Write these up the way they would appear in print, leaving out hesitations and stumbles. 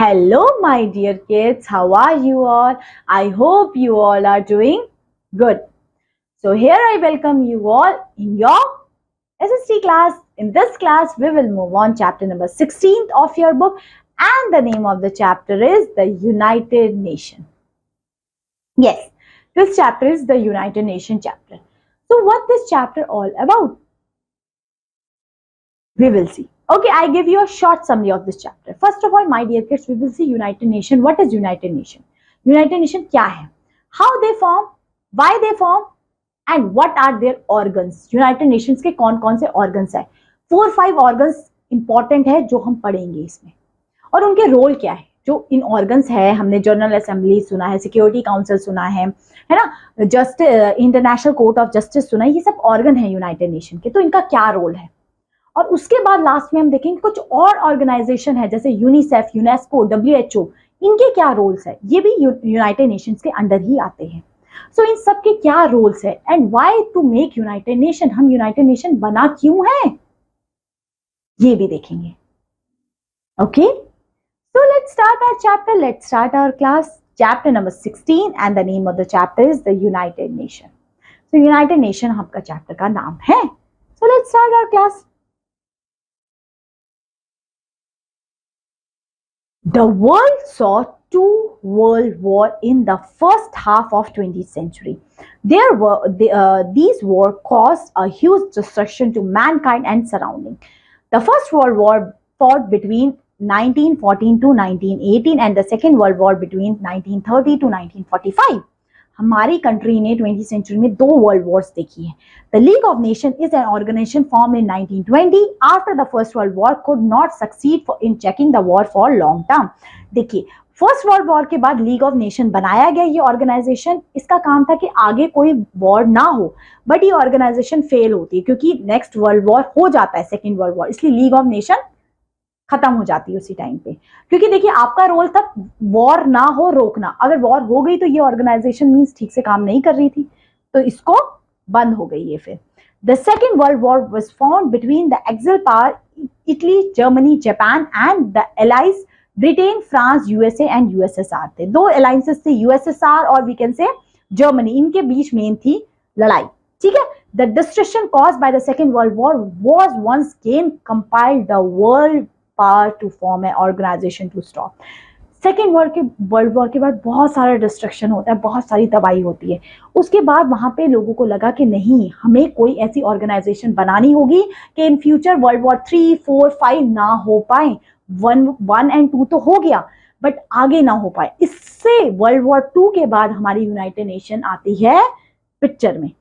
Hello, my dear kids. How are you all? I hope you all are doing good. So, here I welcome you all in your SST class. In this class, we will move on chapter number 16 of your book, and the name of the chapter is the United Nations. Yes, this chapter is the United Nations chapter. So, what this chapter all about? We will see. Okay, I give you a short summary of this chapter. First of all, my dear kids, we will see United Nation. What is United Nation? United Nation क्या है? How they form? Why they form? And what are their organs? United Nations के कौन कौन से organs है? 4-5 organs important है जो हम पढ़ेंगे इसमें. और उनके रोल क्या है? जो इन ऑर्गन्स है, हमने जनरल असेंबली सुना है, सिक्योरिटी काउंसिल सुना है ना, just international Court of justice सुना है, ये सब ऑर्गन है यूनाइटेड नेशन के. तो इनका क्या रोल है? और उसके बाद लास्ट में हम देखेंगे कुछ और ऑर्गेनाइजेशन है जैसे यूनिसेफ, यूनेस्को, WHO, इनके क्या रोल्स है, ये भी यूनाइटेड नेशंस के अंडर ही आते हैं. सो इन सब के क्या रोल्स है and why to make United Nation, हम यूनाइटेड नेशन बना क्यों है, ये भी देखेंगे. Okay, so let's start our chapter, let's start our class. Chapter number 16 and the name of the chapter is the United Nation. So United Nation आपका chapter का नाम है. So let's start our class. The world saw two world wars in the first half of 20th century. These wars caused a huge destruction to mankind and surrounding. The First World War fought between 1914 to 1918 and the Second World War between 1930 to 1945. हमारी country ने 20th century में 2 world wars देखी है. The League of Nation is an organization form in 1920 after the first world war could not succeed in checking the war for long term. देखिए, first world war के बाद league of nation बनाया गया. ये organisation, इसका काम था कि आगे कोई वॉर ना हो, बट ये ऑर्गेनाइजेशन फेल होती है क्योंकि नेक्स्ट वर्ल्ड वॉर हो जाता है, सेकेंड वर्ल्ड वॉर, इसलिए लीग ऑफ नेशन खत्म हो जाती है उसी टाइम पे. क्योंकि देखिए, आपका रोल था वॉर ना हो रोकना. अगर वॉर हो गई तो ये ऑर्गेनाइजेशन मींस ठीक से काम नहीं कर रही थी, तो इसको बंद हो गई है. फिर the second world war was found between the axis power Italy, Germany, Japan and the allies Britain, France, USA and USSR थे. 2 अलायंसेस थे, यूएसएसआर और वी कैन से जर्मनी. इनके बीच मेन थी लड़ाई. ठीक है. The destruction caused by the second world war was once again compiled the world power to form an organization to stop. Second world war के बाद बहुत सारा डिस्ट्रक्शन होता है, बहुत सारी तबाही होती है. उसके बाद वहां पे लोगों को लगा कि नहीं, हमें कोई ऐसी ऑर्गेनाइजेशन बनानी होगी कि इन फ्यूचर वर्ल्ड वॉर 3, 4, 5 ना हो पाए. 1 एंड 2 तो हो गया, बट आगे ना हो पाए. इससे वर्ल्ड वॉर 2 के बाद हमारी यूनाइटेड नेशन आती है पिक्चर में.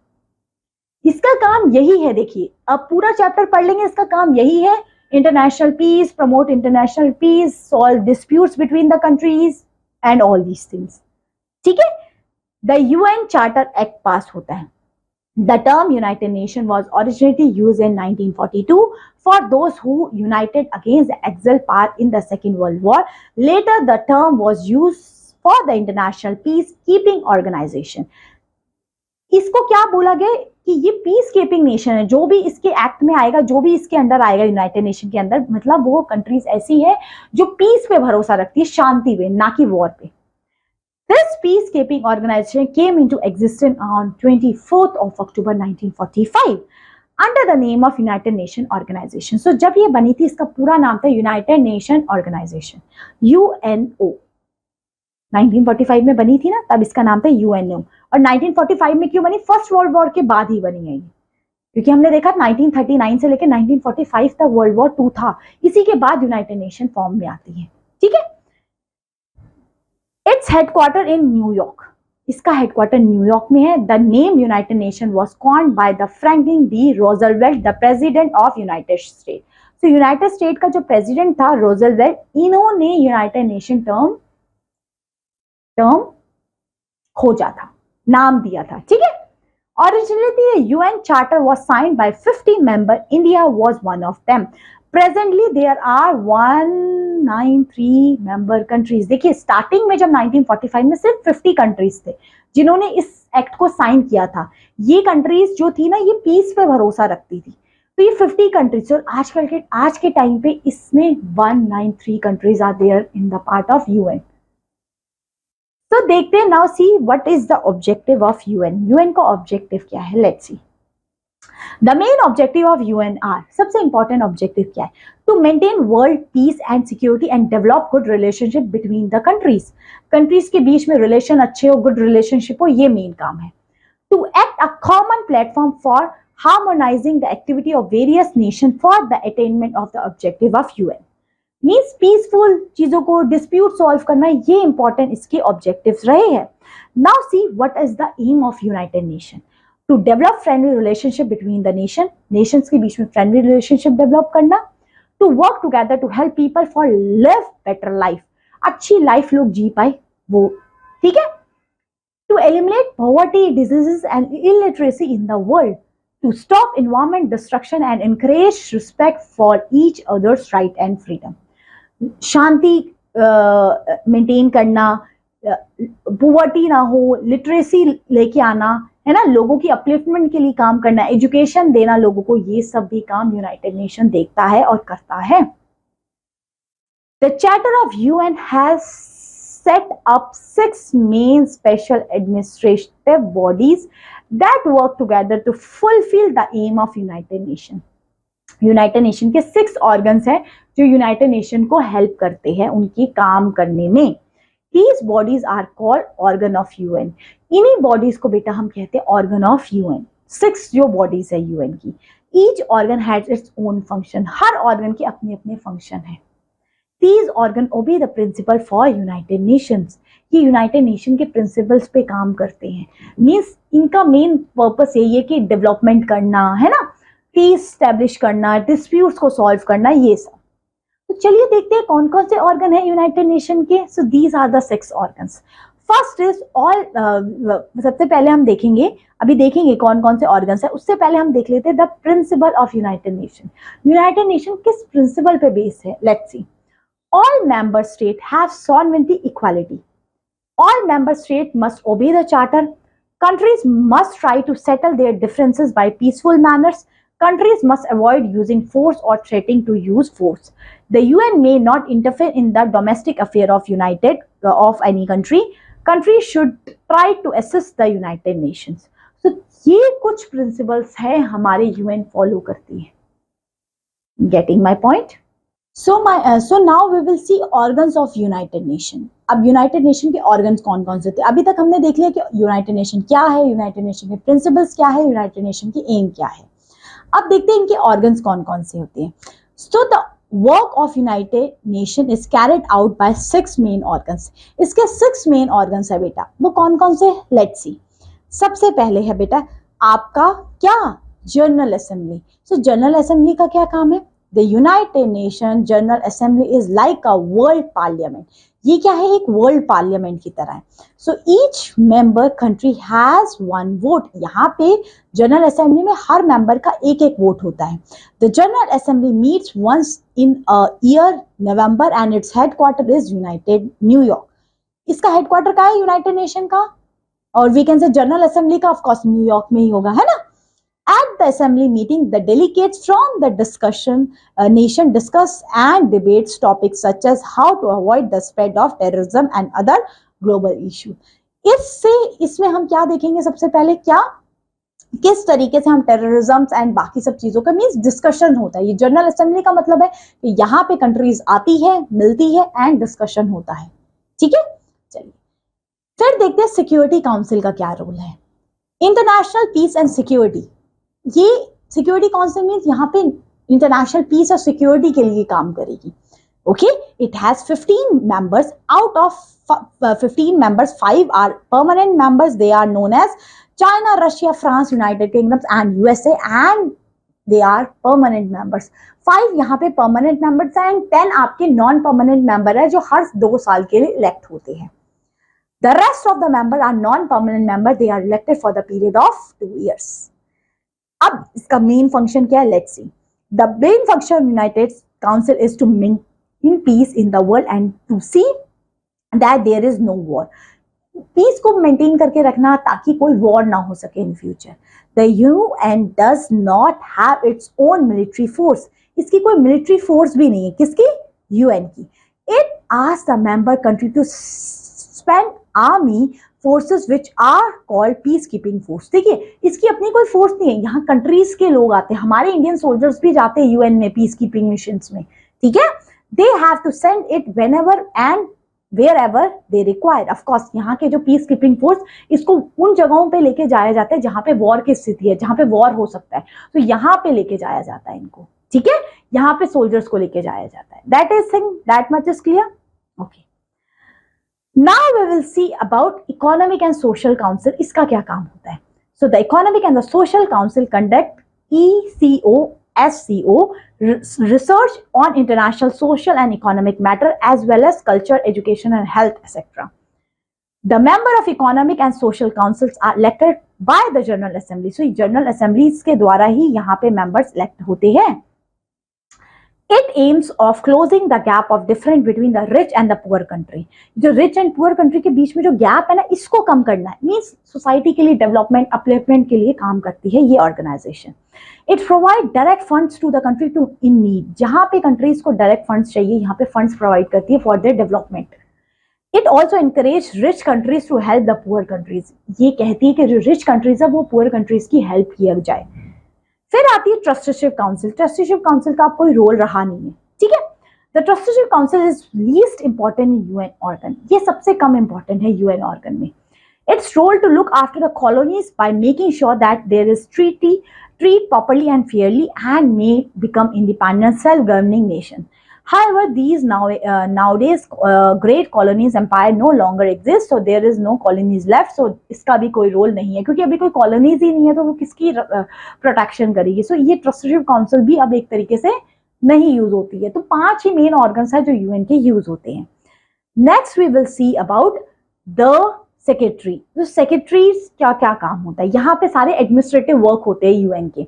इसका काम यही है. देखिए, अब पूरा चैप्टर पढ़ लेंगे. इसका काम यही है, international peace, promote international peace, solve disputes between the countries and all these things. ठीक है. The UN Charter Act पास होता है. The term United Nations was originally used in 1942 for those who united against the Axis power in the Second World War. Later, the term was used for the International Peacekeeping Organization. इसको क्या बोला गया कि ये peace keeping nation है. जो भी इसके एक्ट में आएगा, जो भी इसके अंदर आएगा यूनाइटेड नेशन के अंदर, मतलब वो कंट्रीज ऐसी है जो पीस पे भरोसा रखती है, शांति पे, ना कि वॉर पे. This peace keeping organisation came into existence on 24th of October 1945 under the name of United nation organisation. So जब ये बनी थी, इसका पूरा नाम था यूनाइटेड नेशन ऑर्गेनाइजेशन, UNO. 1945 में बनी थी ना, तब इसका नाम था UNO. और 1945 में क्यों बनी? फर्स्ट वर्ल्ड वॉर के बाद ही बनी है ये, क्योंकि हमने देखा 1939 से लेकर 1945 तक वर्ल्ड वॉर 2 था. इसी के बाद यूनाइटेड नेशन फॉर्म में आती है. ठीक है. Its headquarter in New York. इसका हेडक्वार्टर न्यूयॉर्क में है. The name united nation was coined by the Franklin D Roosevelt, the president of United state. तो यूनाइटेड स्टेट का जो प्रेसिडेंट था रोजवेल्ट, इन्होंने यूनाइटेड नेशन टर्म खोजा था, नाम दिया था. ठीक है. Originally, the UN Charter was signed by 50 members. India was one of them. Presently, there are 193 member countries. देखिए, स्टार्टिंग में जब 1945 में सिर्फ 50 कंट्रीज थे जिन्होंने इस एक्ट को साइन किया था. ये कंट्रीज जो थी ना, ये पीस पे भरोसा रखती थी. तो ये 50 कंट्रीज और आज के टाइम पे इसमें 193 countries are there in the part of UN. तो देखते हैं, now see what is the objective of UN. UN का ऑब्जेक्टिव क्या है, let's see. The main objective of UN are, सबसे इंपॉर्टेंट ऑब्जेक्टिव क्या है, to maintain world peace and security and develop good relationship between the countries. Countries के बीच में relation अच्छे हो, गुड रिलेशनशिप हो, ये मेन काम है। To act a common platform for harmonizing the activity of various nation for the attainment of the objective of UN. Means peaceful चीजों को, डिस्प्यूट सॉल्व करना, ये इंपॉर्टेंट इसके ऑब्जेक्टिव्स रहे हैं। Now see what is the aim of United Nation, to develop friendly relationship between the nations के बीच में फ्रेंडली रिलेशनशिप डेवलप करना, to work together to help people for live better life, अच्छी life लोग जी पाए वो, ठीक है, to eliminate poverty, diseases and illiteracy in the world, to stop environment destruction and encourage respect for each others right and freedom, शांति maintain करना, poverty ना हो, लिटरेसी लेके आना, है ना, लोगों की अपलिफ्टमेंट के लिए काम करना, एजुकेशन देना लोगों को, ये सब भी काम यूनाइटेड नेशन देखता है और करता है। The charter of UN has set up 6 main special administrative bodies that work together to fulfill the aim of United Nations. United Nation के 6 ऑर्गन्स हैं जो यूनाइटेड नेशन को हेल्प करते हैं उनकी काम करने में। These bodies are called organ of UN. इन्हीं बॉडीज को बेटा हम कहते हैं ऑर्गन ऑफ यूएन। 6 जो बॉडीज है यूएन की, each organ has its own function, her organ के अपने अपने फंक्शन है। These organ obey the principle for United Nations. ये यूनाइटेड नेशन के प्रिंसिपल्स पे काम करते हैं। मीन्स इनका मेन पर्पस यही है कि डेवलपमेंट करना, है ना, पीस स्टैब्लिश करना, डिस्प्यूट्स को सॉल्व करना, ये सब। तो चलिए देखते हैं कौन कौन से ऑर्गन है यूनाइटेड नेशन के। So these are the 6 organs. First is all, सबसे पहले हम देखेंगे, अभी देखेंगे कौन कौन से ऑर्गन्स है, उससे पहले हम देख लेते हैं the principle of United nation. United nation किस प्रिंसिपल पे बेस है, let's C. All member states have sovereignty equality. All member states must obey the charter. Countries must try to settle their differences by peaceful manners. Countries must avoid using force or threatening to use force. The UN may not interfere in the domestic affair of any country. Countries should try to assist the United Nations. So ये कुछ principles है हमारे UN follow करती है। Getting my point? So now we will see organs of United Nation. अब United Nation के organs कौन कौन से थे। अभी तक हमने देख लिया कि यूनाइटेड नेशन क्या है, यूनाइटेड नेशन के प्रिंसिपल्स क्या है, यूनाइटेड नेशन की एम क्या है। अब देखते हैं इनके ऑर्गन्स कौन कौन से होते हैं। So the work of United nation is carried out by 6 main organs. इसके 6 मेन ऑर्गन्स है बेटा, वो कौन कौन से, लेट्स सी। सबसे पहले है बेटा आपका क्या, जनरल असेंबली। सो जनरल असेंबली का क्या काम है, The United Nations General Assembly is like a world parliament. ये क्या है, एक वर्ल्ड पार्लियामेंट की तरह है। So each member country has 1 vote. यहाँ पे जनरल असेंबली में हर मेंबर का एक एक वोट होता है। The General Assembly meets once in a year November and its headquarter is United New York. इसका हेडक्वार्टर का है यूनाइटेड नेशन का, और we can say General Assembly का ऑफ कोर्स न्यूयॉर्क में ही होगा, है ना। At the assembly meeting, the delegates from the nation discuss and debates topics such as how to avoid the spread of terrorism and other global issues. इसमें हम क्या देखेंगे, सबसे पहले क्या, किस तरीके से हम टेररिज्म एंड बाकी सब चीजों का मीन्स डिस्कशन होता है। ये जनरल असेंबली का मतलब है कि यहाँ पे कंट्रीज आती है, मिलती है एंड डिस्कशन होता है, ठीक है। चलिए फिर देखते हैं सिक्योरिटी काउंसिल का क्या रोल है। इंटरनेशनल पीस एंड सिक्योरिटी, ये सिक्योरिटी काउंसिल मीन्स यहाँ पे इंटरनेशनल पीस और सिक्योरिटी के लिए काम करेगी। Okay, it has 15 members. Out of 15 members 5 are permanent members. They are known as China, Russia, France, United Kingdom and USA, and they are permanent members. 5 यहाँ पे permanent members हैं and 10 आपके non permanent member है जो हर 2 साल के लिए elect होते हैं। The rest of the members are non-permanent members. They are elected for the period of 2 years. अब इसका मेन फंक्शन क्या है, let's see. The main function of United Council is to maintain peace in the world and to see that there is no war. Peace को maintain करके रखना ताकि कोई war ना हो सके in future. The UN does not have its own military force, इसकी कोई मिलिट्री फोर्स भी नहीं है, किसकी, यूएन की। It asks the member country to spend army forces which are called peace keeping force. देखिए इसकी अपनी कोई फोर्स नहीं है, यहाँ कंट्रीज के लोग आते हैं, हमारे इंडियन सोल्जर्स भी जाते हैं यूएन में पीस कीपिंग मिशन में, ठीक है। They have to send it whenever and wherever they require. Of course यहाँ के जो पीस कीपिंग फोर्स, इसको उन जगहों पे लेके जाया जाता है जहां पे वॉर की स्थिति है, जहां पे वॉर हो सकता है, तो यहाँ पे लेके जाया जाता है इनको, ठीक है, यहाँ पे सोल्जर्स को लेके जाया जाता है। That is thing, that much is clear, okay. Now we will see about Economic and Social Council. इसका क्या काम होता है? So the Economic and the Social Council conduct ECOSCO research on international social and economic matter as well as culture, education and health, etc. The member of Economic and Social Councils are elected by the General Assembly. So General Assemblies के द्वारा ही यहाँ पे members elect होते हैं। It aims of closing the gap of difference between the rich and the poor country. जो rich and poor country के बीच में जो gap है ना, इसको कम करना है, means society के लिए development, upliftment के लिए काम करती है ये organization. It provide direct funds to the country to in need. जहाँ पे countries को direct funds चाहिए, यहाँ पे funds provide करती है for their development. It also encourage rich countries to help the poor countries. ये कहती है कि जो rich countries है वो poor countries की help किया जाए। फिर आती है ट्रस्टीशिप काउंसिल। ट्रस्टीशिप काउंसिल का कोई रोल रहा नहीं है, ठीक है। The trusteeship council is least important in UN organ, ये सबसे कम इंपॉर्टेंट है यूएन ऑर्गन में। Its role to look after the colonies by making sure that there is treat properly and fairly and may become independent self-governing nation. However, these nowadays great colonies empire no longer exist, so there is no colonies left. So इसका भी कोई role नहीं है, क्योंकि अभी कोई colonies ही नहीं है तो वो किसकी प्रोटेक्शन करेगी। सो ये ट्रस्टीशिप काउंसिल भी अब एक तरीके से नहीं यूज होती है। तो 5 ही मेन ऑर्गन्स है जो यूएन के यूज होते हैं। Next we will see about the secretary. तो सेक्रेटरीज क्या क्या काम होता है, यहाँ पे सारे एडमिनिस्ट्रेटिव वर्क होते हैं यूएन के।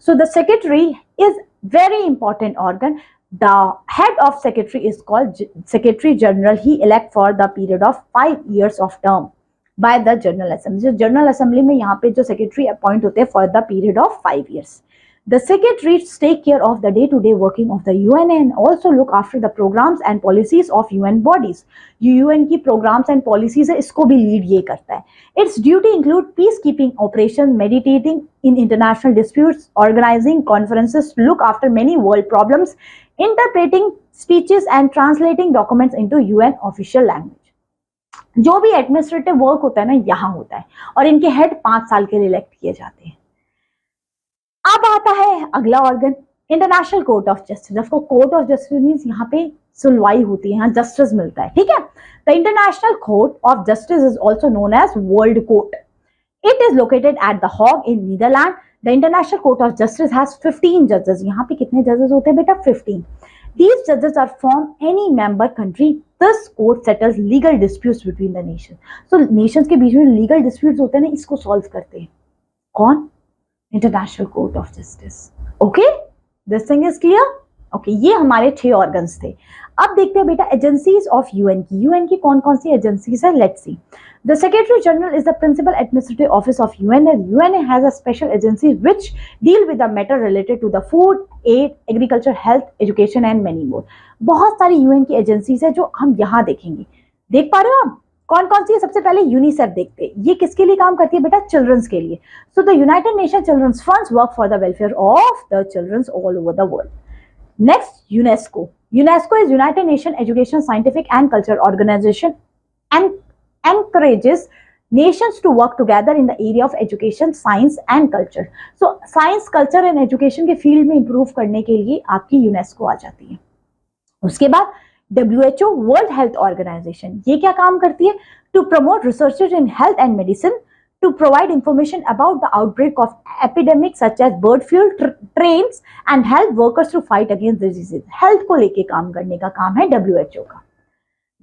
So the secretary is very important organ. The head of secretary is called secretary general. He elect for the period of 5 years of term by the general assembly. जो general assembly में यहाँ पे जो secretary appoint होते हैं for the period of 5 years. The secretaries take care of the day-to-day working of the UN and also look after the programs and policies of UN bodies. UN की programs and policies है, इसको भी lead ये करता है। Its duty include peacekeeping operations, mediating in international disputes, organizing conferences, look after many world problems, interpreting speeches and translating documents into UN official language। जो भी administrative work होता है ना यहाँ होता है, और इनके हेड 5 साल के लिए इलेक्ट किए जाते हैं। अब आता है अगला organ, international Court of justice. आपको कोर्ट ऑफ जस्टिस मींस यहाँ पे सुनवाई होती है, यहाँ जस्टिस मिलता है, ठीक है। The International Court of Justice is also known as World Court. It is located at the Hague in Netherland. The International Court of Justice has 15 जजेस। यहाँ पे कितने जजेस होते हैं बेटा, 15। These judges are from any member country. This court settles legal disputes between the nations. So nations के बीच में legal disputes होते हैं ना, इसको solve करते हैं कौन, international Court of justice. Okay, this thing is clear, okay. ये हमारे 6 ऑर्गन्स थे। अब देखते हैं बेटा एजेंसीज ऑफ यूएन की। यूएन की कौन कौन सी एजेंसीज है, let's C. The Secretary General is the principal administrative office of UN, and UN has a special agency which deal with the matter related to the food, aid, agriculture, health, education and many more. बहुत सारी UN की agencies है जो हम यहाँ देखेंगे। देख पा रहे हो आप कौन कौन सी है? सबसे पहले यूनिसेफ देखते हैं, ये किसके लिए काम करती है बेटा, चिल्ड्रंस के लिए। So the United Nation childrens funds work for the welfare of the childrens all over the world. Next UNESCO. UNESCO is United nation education scientific and culture organization and encourages nations to work together in the area of education, science and culture. So science, culture and education के field में improve करने के लिए आपकी UNESCO आ जाती है। उसके बाद WHO वर्ल्ड हेल्थ ऑर्गेनाइजेशन, ये क्या काम करती है, to promote researches in health and medicine, to provide information about the outbreak of epidemics such as bird flu, trains and help workers to fight against diseases. Health को लेके काम करने का काम है WHO का।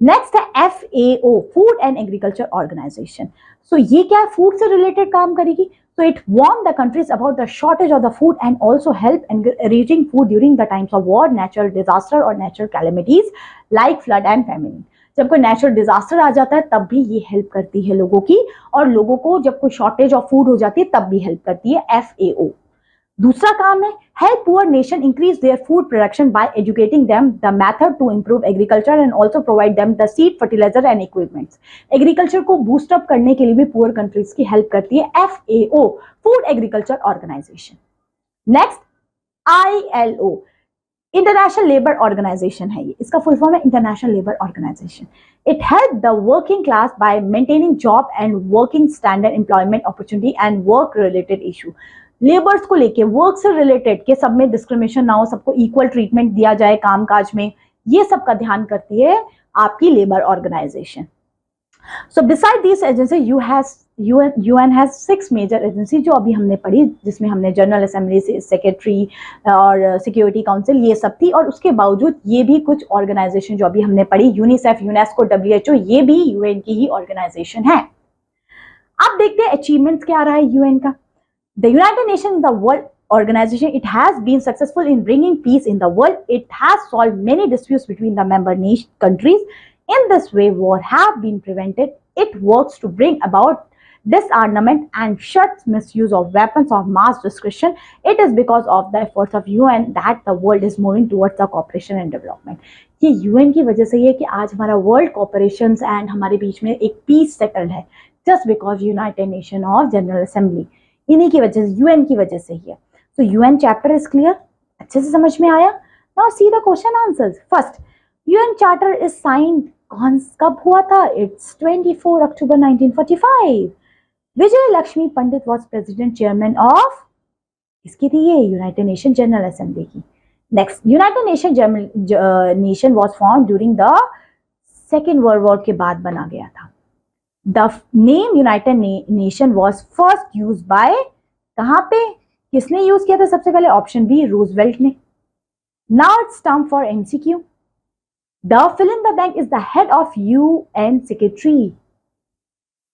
नेक्स्ट है FAO food and agriculture organisation. So ये क्या है, फूड से रिलेटेड काम करेगी। So it warn the countries about the shortage of the food and also help in reaching food during the times of war, natural disaster और natural calamities like flood and famine. जब कोई natural disaster आ जाता है तब भी ये help करती है लोगों की, और लोगों को जब कोई शॉर्टेज ऑफ फूड हो जाती है तब भी हेल्प करती है FAO। दूसरा काम है help poor nation increase their food production by educating them the method to improve agriculture and also provide them the seed fertilizer and equipments. Agriculture को बूस्ट अप करने के लिए भी पुअर कंट्रीज की हेल्प करती है FAO, food agriculture organization. Next ILO, international labour organization है ये, इसका फुल फॉर्म है international labour organization. It help the working class by maintaining job and working standard employment opportunity and work related issue. Labours को लेके, work से related के सब में डिस्क्रिमिनेशन ना हो, सबको इक्वल ट्रीटमेंट दिया जाए काम काज में, ये सब का ध्यान करती है आपकी labour organization. So beside these agencies, UN has 6 major agencies जो अभी हमने पढ़ी, जिसमें हमने जनरल असेंबली से सेक्रेटरी और सिक्योरिटी काउंसिल ये सब थी, और उसके बावजूद ये भी कुछ ऑर्गेनाइजेशन जो अभी हमने पढ़ी, यूनिसेफ, यूनेस्को, WHO, ये भी UN की ही ऑर्गेनाइजेशन है। अब देखते हैं अचीवमेंट्स क्या रहा है UN का। The United Nations, the world organization, it has been successful in bringing peace in the world. It has solved many disputes between the member countries. In this way, war have been prevented. It works to bring about disarmament and shuts misuse of weapons of mass destruction. It is because of the efforts of UN that the world is moving towards the cooperation and development. ये UN की वजह से ये कि आज हमारा world cooperations and हमारे बीच में एक पीस सेटल्ड है, just because United nation of general assembly, इन्हीं की वजह से, UN की वजह से ही है। तो UN चैप्टर इज क्लियर, अच्छे से समझ में आया। Now see the question answers. First, UN charter is signed कब हुआ था? It's 24 October 1945। Vijay Lakshmi Pandit was president chairman of, इसकी थी ये यूनाइटेड नेशन जनरल असेंबली की। Next, united nation was form during the second world war के बाद बना गया था। The name united nation was first use by, कहां पे, किसने यूज किया था सबसे पहले? ऑप्शन बी, रूजवेल्ट ने। Now it's time for MCQ। The fill in the blank is the head of UN secretary.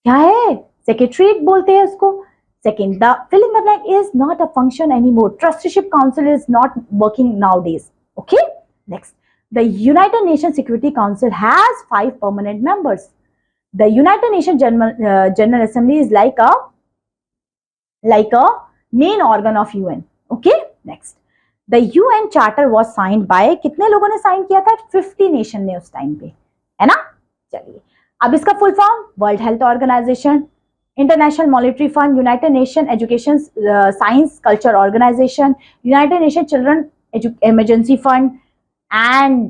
क्या है? Secretariat बोलते हैं उसको। Second, the fill in the blank is not a function anymore. Trusteeship Council is not working nowadays. Okay? Next, the United Nations Security Council has 5 permanent members. The United Nations General Assembly is like a main organ of UN. Okay? Next. The UN Charter was signed by, कितने लोगों ने sign किया था? 50 nation ने उस time पे, है ना। चलिए, अब इसका full form, world health organisation, international monetary fund, united nation education science culture organisation, united nation children emergency fund, and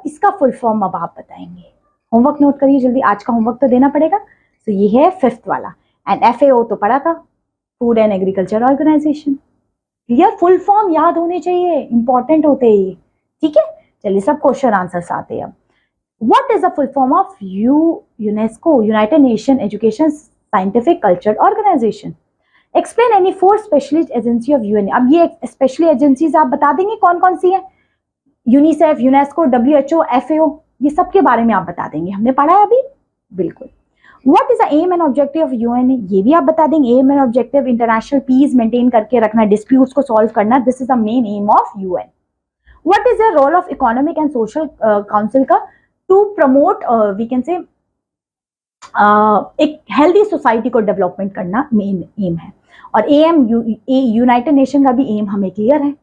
इसका फुल फॉर्म अब आप बताएंगे। होमवर्क नोट करिए जल्दी, आज का होमवर्क तो देना पड़ेगा। तो ये है 5th वाला, एंड FAO तो पढ़ा था, food and agriculture organisation. Clear, full form याद होने चाहिए, इंपॉर्टेंट होते हैं ये, ठीक है। चलिए, सब क्वेश्चन आंसर्स आते हैं अब। What is the full form of UNESCO, united nation education scientific culture organisation? Explain any 4 specialist agency of UN। अब ये स्पेशली एजेंसीज आप बता देंगे कौन कौन सी है? यूनिसेफ, यूनेस्को, WHO, FAO, ये सब के बारे में आप बता देंगे, हमने पढ़ा है अभी, बिल्कुल। What is the aim and objective of UN? ये भी आप बता देंगे। Aim and objective, international peace maintain करके रखना, डिस्प्यूट्स को सॉल्व करना, this is the main aim of UN। What is the role of economic and social council का? To promote, we can say, एक हेल्दी सोसाइटी को development करना main aim है। और यूनाइटेड नेशन का भी एम हमें क्लियर है,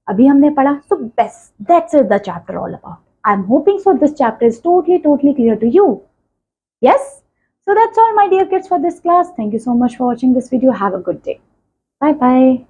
अभी हमने पढ़ा। So best, that's is the chapter all about. I am hoping so this chapter is totally clear to you. Yes? So that's all, my dear kids, for this class. Thank you so much for watching this video. Have a good day. Bye bye.